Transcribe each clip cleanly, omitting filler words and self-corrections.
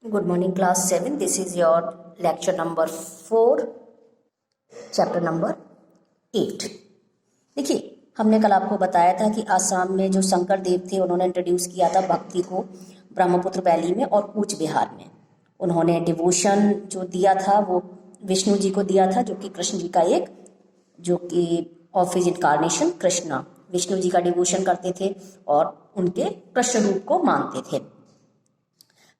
Good morning, class 7. This is your lecture number 4, chapter number 8. देखिए, हमने कल आपको बताया था कि आसाम में जो शंकर देव थे उन्होंने इंट्रोड्यूस किया था भक्ति को ब्रह्मपुत्र वैली में और कूच बिहार में। उन्होंने डिवोशन जो दिया था वो विष्णु जी को दिया था, जो कि कृष्ण जी का एक जो कि of his incarnation Krishna, Vishnu ji का डिवोशन करते थे और उनके कृष्ण रूप को मानते थे।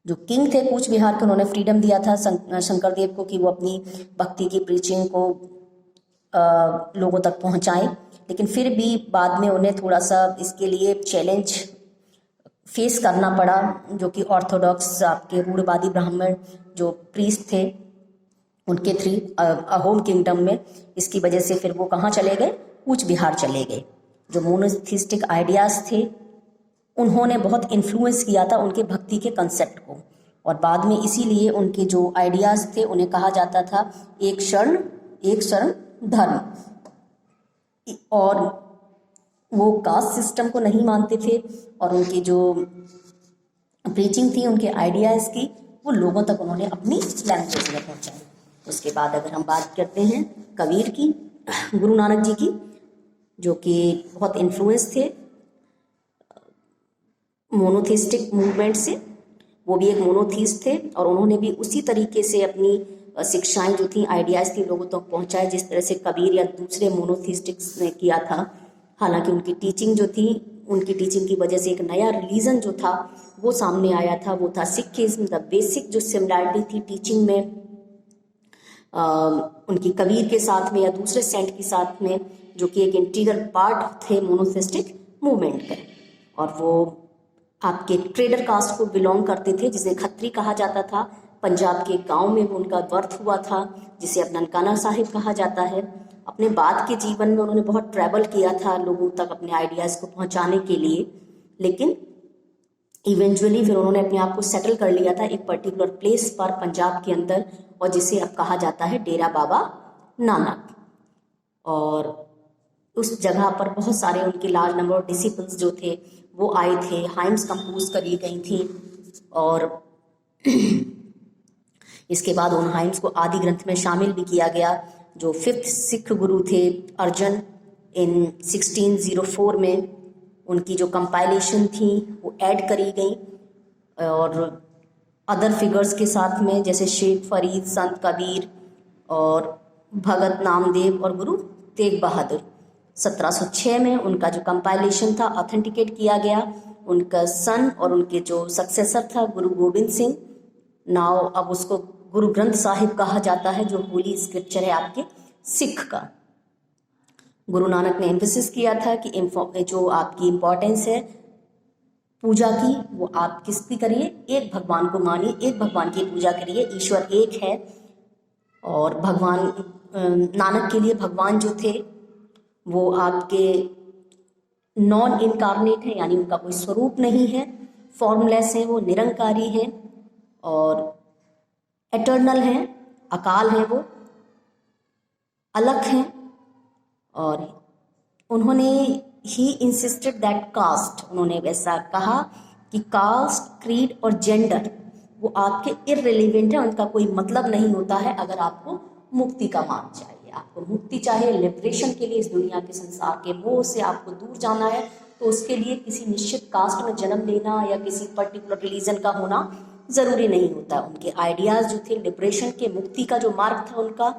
जो किंग थे कूच बिहार के, उन्होंने फ्रीडम दिया था शंकर देव को कि वो अपनी भक्ति की प्रीचिंग को लोगों तक पहुंचाएं, लेकिन फिर भी बाद में उन्हें थोड़ा सा इसके लिए चैलेंज फेस करना पड़ा, जो कि ऑर्थोडॉक्स आपके रूढ़वादी ब्राह्मण जो प्रीस्ट थे उनके थ्री अहोम किंगडम में। इसकी वजह से फिर वो कहाँ चले गए, कूच बिहार चले गए। जो मोनोथिस्टिक आइडियाज थे उन्होंने बहुत इन्फ्लुएंस किया था उनके भक्ति के कंसेप्ट को, और बाद में इसीलिए उनके जो आइडियाज थे उन्हें कहा जाता था एक शरण धर्म। और वो कास्ट सिस्टम को नहीं मानते थे और उनकी जो प्रीचिंग थी उनके आइडियाज की वो लोगों तक उन्होंने अपनी लैंग्वेज में पहुंचाई। उसके बाद अगर हम बात करते हैं कबीर की, गुरु नानक जी की, जो कि बहुत इन्फ्लुएंस थे मोनोथिस्टिक मूवमेंट से, वो भी एक मोनोथिस्ट थे और उन्होंने भी उसी तरीके से अपनी शिक्षाएं जो थी, आइडियाज थी लोगों तक पहुंचाए जिस तरह से कबीर या दूसरे मोनोथिस्टिक्स ने किया था। हालांकि उनकी टीचिंग जो थी, उनकी टीचिंग की वजह से एक नया रिलीजन जो था वो सामने आया था, वो था सिखिज्म। द बेसिक जो सिमिलैरिटी थी टीचिंग में उनकी कबीर के साथ में या दूसरे सेंट के साथ में, जो कि एक इंटीग्रल पार्ट थे मोनोथिस्टिक मूवमेंट के, और वो आपके ट्रेडर कास्ट को बिलोंग करते थे जिसे खत्री कहा जाता था। पंजाब के गांव में वो उनका बर्थ हुआ था, जिसे अब ननकाना साहिब कहा जाता है। अपने बाद के जीवन में उन्होंने बहुत ट्रैवल किया था लोगों तक अपने आइडियाज़ को पहुंचाने के लिए, लेकिन इवेंचुअली फिर उन्होंने अपने आप को सेटल कर लिया था एक पर्टिकुलर प्लेस पर पंजाब के अंदर, और जिसे अब कहा जाता है डेरा बाबा नानक। और उस जगह पर बहुत सारे उनके लार्ज नंबर ऑफ डिसिपल्स जो थे वो आए थे, हाइम्स कंपोज करी गई थी, और इसके बाद उन हाइम्स को आदि ग्रंथ में शामिल भी किया गया। जो 5th सिख गुरु थे अर्जन, इन 1604 में उनकी जो कंपाइलेशन थी वो ऐड करी गई, और अदर फिगर्स के साथ में जैसे शेख फरीद, संत कबीर और भगत नामदेव और गुरु तेग बहादुर। 1706 में उनका जो कंपाइलेशन था ऑथेंटिकेट किया गया। उनका सन और उनके जो सक्सेसर था गुरु गोबिंद सिंह, नाउ अब उसको गुरु ग्रंथ साहिब कहा जाता है, जो होली स्क्रिप्चर है आपके सिख का। गुरु नानक ने एम्फेसिस किया था कि जो आपकी इम्पोर्टेंस है पूजा की, वो आप किसकी करिए, एक भगवान को मानिए, एक भगवान की पूजा करिए, ईश्वर एक है। और भगवान नानक के लिए भगवान जो थे वो आपके नॉन इनकारनेट है, यानी उनका कोई स्वरूप नहीं है, फॉर्मलेस है, वो निरंकारी है और एटर्नल हैं, अकाल हैं, वो अलग हैं। और उन्होंने ही इंसिस्टेड दैट कास्ट, उन्होंने वैसा कहा कि कास्ट, क्रीड और जेंडर वो आपके इररिलेवेंट है, उनका कोई मतलब नहीं होता है अगर आपको मुक्ति का मार्ग चाहिए। आपको मुक्ति चाहिए लिबरेशन के लिए, इस दुनिया के संसार के मोह से आपको दूर जाना है, तो उसके लिए किसी निश्चित कास्ट में जन्म लेना या किसी पर्टिकुलर रिलीजन का होना ज़रूरी नहीं होता। उनके आइडियाज़ जो थे लिबरेशन के, मुक्ति का जो मार्ग था उनका,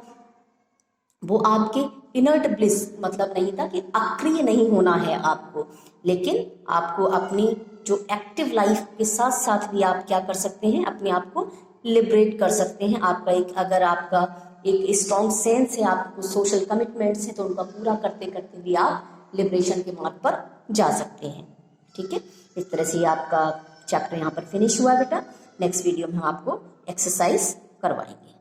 वो आपके इनर्ट ब्लिस मतलब नहीं था कि अक्रिय नहीं होना है आपको, लेकिन आपको अपनी जो एक्टिव लाइफ के साथ साथ भी आप क्या कर सकते हैं, अपने आप को लिबरेट कर सकते हैं। आपका एक, अगर आपका एक स्ट्रॉन्ग सेंस है, आपको सोशल कमिटमेंट्स हैं, तो उनका पूरा करते करते भी आप लिबरेशन के मार्ग पर जा सकते हैं। ठीक है, इस तरह से आपका चैप्टर यहाँ पर फिनिश हुआ बेटा। नेक्स्ट वीडियो में हम आपको एक्सरसाइज करवाएंगे।